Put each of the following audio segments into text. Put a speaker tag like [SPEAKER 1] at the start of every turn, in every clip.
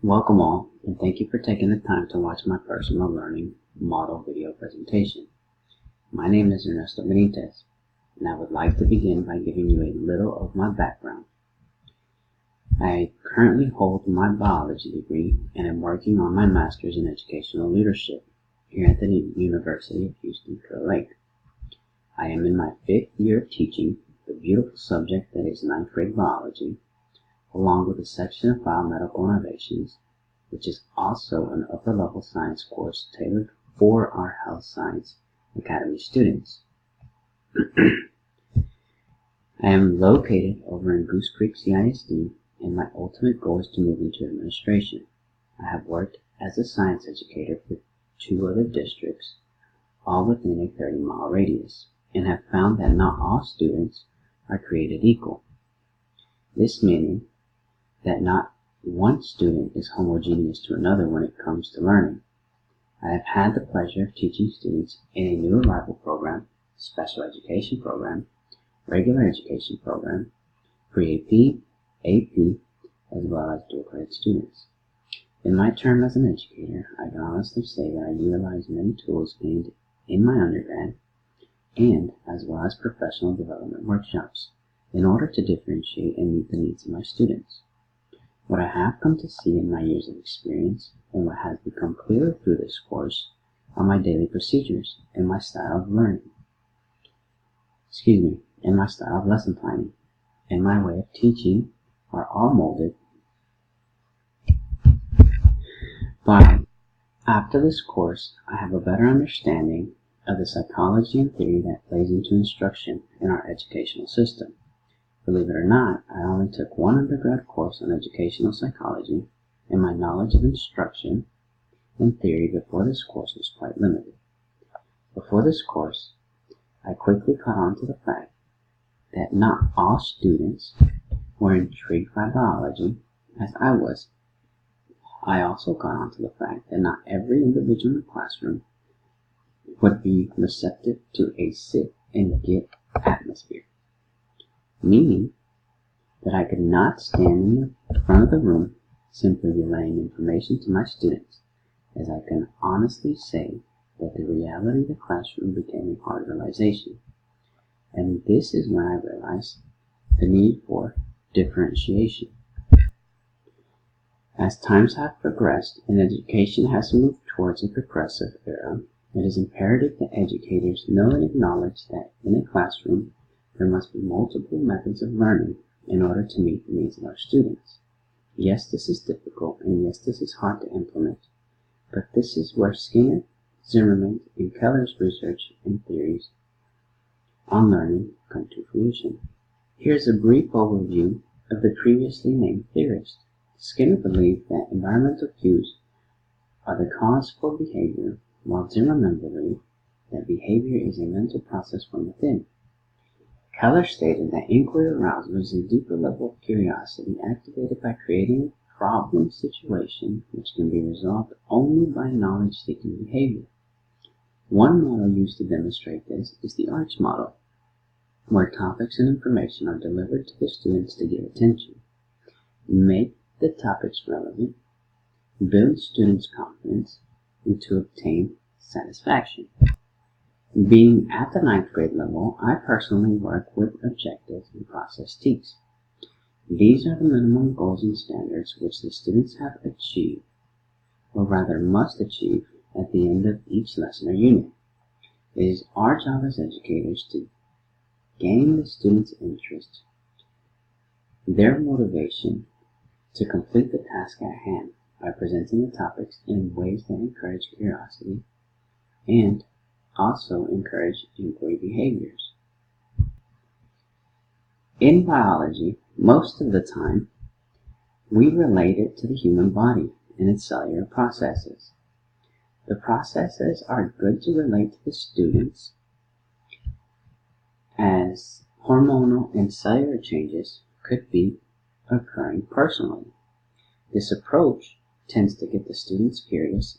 [SPEAKER 1] Welcome all, and thank you for taking the time to watch my personal learning model video presentation. My name is Ernesto Benitez, and I would like to begin by giving you a little of my background. I currently hold my biology degree and am working on my master's in educational leadership here at the University of Houston, Clear Lake. I am in my 5th year of teaching the beautiful subject that is 9th grade biology, along with a section of biomedical innovations, which is also an upper-level science course tailored for our Health Science Academy students. I am located over in Goose Creek CISD, and my ultimate goal is to move into administration. I have worked as a science educator for 2 other districts, all within a 30-mile radius, and have found that not all students are created equal. This meaning that not one student is homogeneous to another when it comes to learning. I have had the pleasure of teaching students in a new arrival program, special education program, regular education program, pre-AP, AP, as well as dual credit students. In my term as an educator, I can honestly say that I utilize many tools gained in my undergrad and as well as professional development workshops in order to differentiate and meet the needs of my students. What I have come to see in my years of experience, and what has become clearer through this course, are my daily procedures and my style of learning. And my style of lesson planning and my way of teaching are all molded by, after this course, I have a better understanding of the psychology and theory that plays into instruction in our educational system. Believe it or not, I only took one undergrad course on educational psychology, and my knowledge of instruction and theory before this course was quite limited. Before this course, I quickly caught on to the fact that not all students were intrigued by biology as I was. I also caught on to the fact that not every individual in the classroom would be receptive to a sit and get atmosphere. Meaning that I could not stand in the front of the room simply relaying information to my students, as I can honestly say that the reality of the classroom became a hard realization. And this is when I realized the need for differentiation. As times have progressed and education has moved towards a progressive era, it is imperative that educators know and acknowledge that in a classroom there must be multiple methods of learning in order to meet the needs of our students. Yes, this is difficult, and yes, this is hard to implement, but this is where Skinner, Zimmerman, and Keller's research and theories on learning come to fruition. Here's a brief overview of the previously named theorists. Skinner believed that environmental cues are the cause for behavior, while Zimmerman believed that behavior is a mental process from within. Keller stated that inquiry arousal is a deeper level of curiosity activated by creating a problem situation which can be resolved only by knowledge-seeking behavior. One model used to demonstrate this is the ARCH model, where topics and information are delivered to the students to get attention, make the topics relevant, build students' confidence, and to obtain satisfaction. Being at the 9th grade level, I personally work with objectives and process teaks. These are the minimum goals and standards which the students have achieved, or rather must achieve, at the end of each lesson or unit. It is our job as educators to gain the students' interest, their motivation to complete the task at hand by presenting the topics in ways that encourage curiosity and also encourage inquiry behaviors. In biology, most of the time, we relate it to the human body and its cellular processes. The processes are good to relate to the students as hormonal and cellular changes could be occurring personally. This approach tends to get the students curious,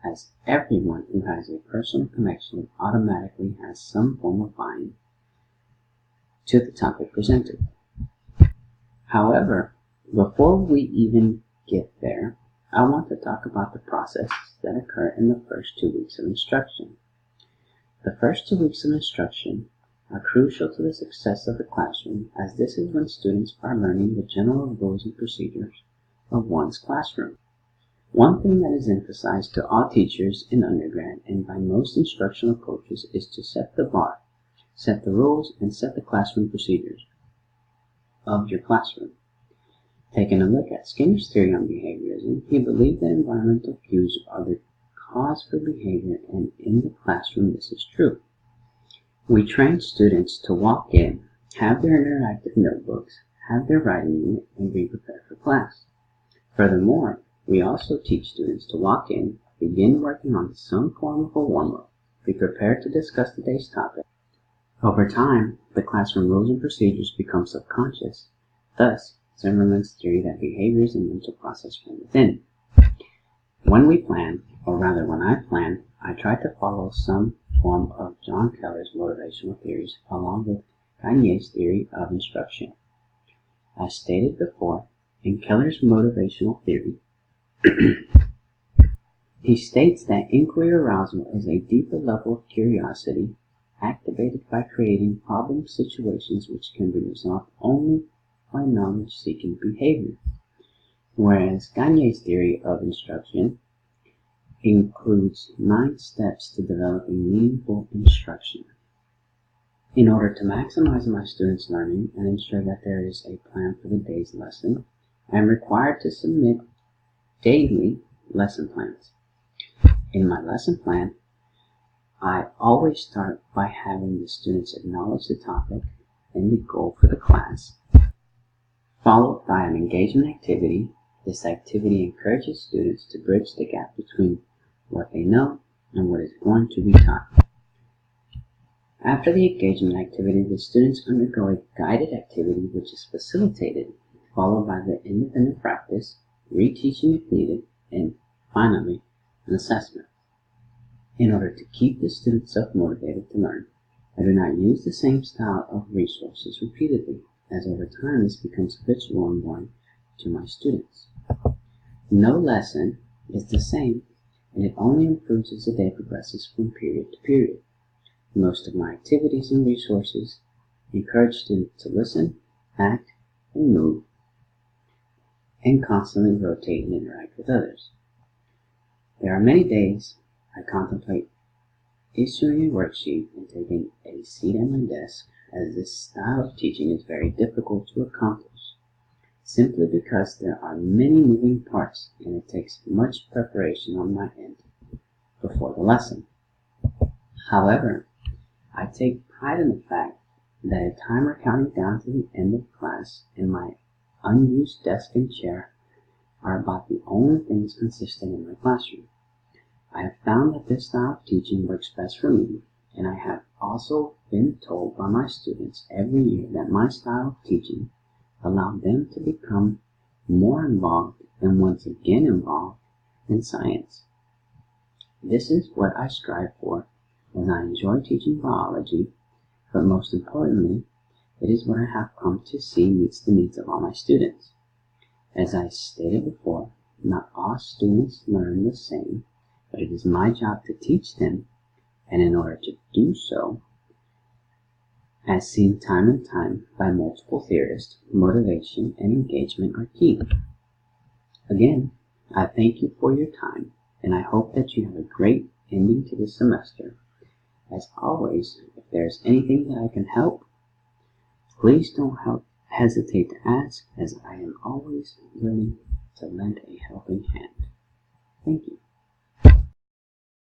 [SPEAKER 1] as everyone who has a personal connection automatically has some form of buy-in to the topic presented. However, before we even get there, I want to talk about the processes that occur in the first 2 weeks of instruction. The first 2 weeks of instruction are crucial to the success of the classroom, as this is when students are learning the general rules and procedures of one's classroom. One thing that is emphasized to all teachers in undergrad and by most instructional coaches is to set the bar, set the rules, and set the classroom procedures of your classroom. Taking a look at Skinner's theory on behaviorism, he believed that environmental cues are the cause for behavior, and in the classroom this is true. We train students to walk in, have their interactive notebooks, have their writing unit, and be prepared for class. Furthermore, we also teach students to walk in, begin working on some form of a warm-up, be prepared to discuss the day's topic. Over time, the classroom rules and procedures become subconscious. Thus, Zimmerman's theory that behavior is a mental process from within. When we plan, or rather when I plan, I try to follow some form of John Keller's motivational theories along with Gagne's theory of instruction. As stated before, in Keller's motivational theory, he states that inquiry arousal is a deeper level of curiosity activated by creating problem situations which can be resolved only by knowledge-seeking behavior, whereas Gagne's theory of instruction includes 9 steps to developing meaningful instruction. In order to maximize my students' learning and ensure that there is a plan for the day's lesson, I am required to submit daily lesson plans. In my lesson plan, I always start by having the students acknowledge the topic and the goal for the class, followed by an engagement activity. This activity encourages students to bridge the gap between what they know and what is going to be taught. After the engagement activity, the students undergo a guided activity which is facilitated, followed by the independent practice, reteaching if needed, and finally, an assessment. In order to keep the students self-motivated to learn, I do not use the same style of resources repeatedly, as over time this becomes habitual and boring to my students. No lesson is the same, and it only improves as the day progresses from period to period. Most of my activities and resources encourage students to listen, act, and move, and constantly rotate and interact with others. There are many days I contemplate issuing a worksheet and taking a seat at my desk, as this style of teaching is very difficult to accomplish, simply because there are many moving parts and it takes much preparation on my end before the lesson. However, I take pride in the fact that a timer counting down to the end of class and my unused desk and chair are about the only things consistent in my classroom. I have found that this style of teaching works best for me, and I have also been told by my students every year that my style of teaching allowed them to become more involved and once again involved in science. This is what I strive for, as I enjoy teaching biology, but most importantly, it is what I have come to see meets the needs of all my students. As I stated before, not all students learn the same, but it is my job to teach them, and in order to do so, as seen time and time by multiple theorists, motivation and engagement are key. Again, I thank you for your time, and I hope that you have a great ending to this semester. As always, if there is anything that I can help, please don't hesitate to ask, as I am always willing to lend a helping hand. Thank you.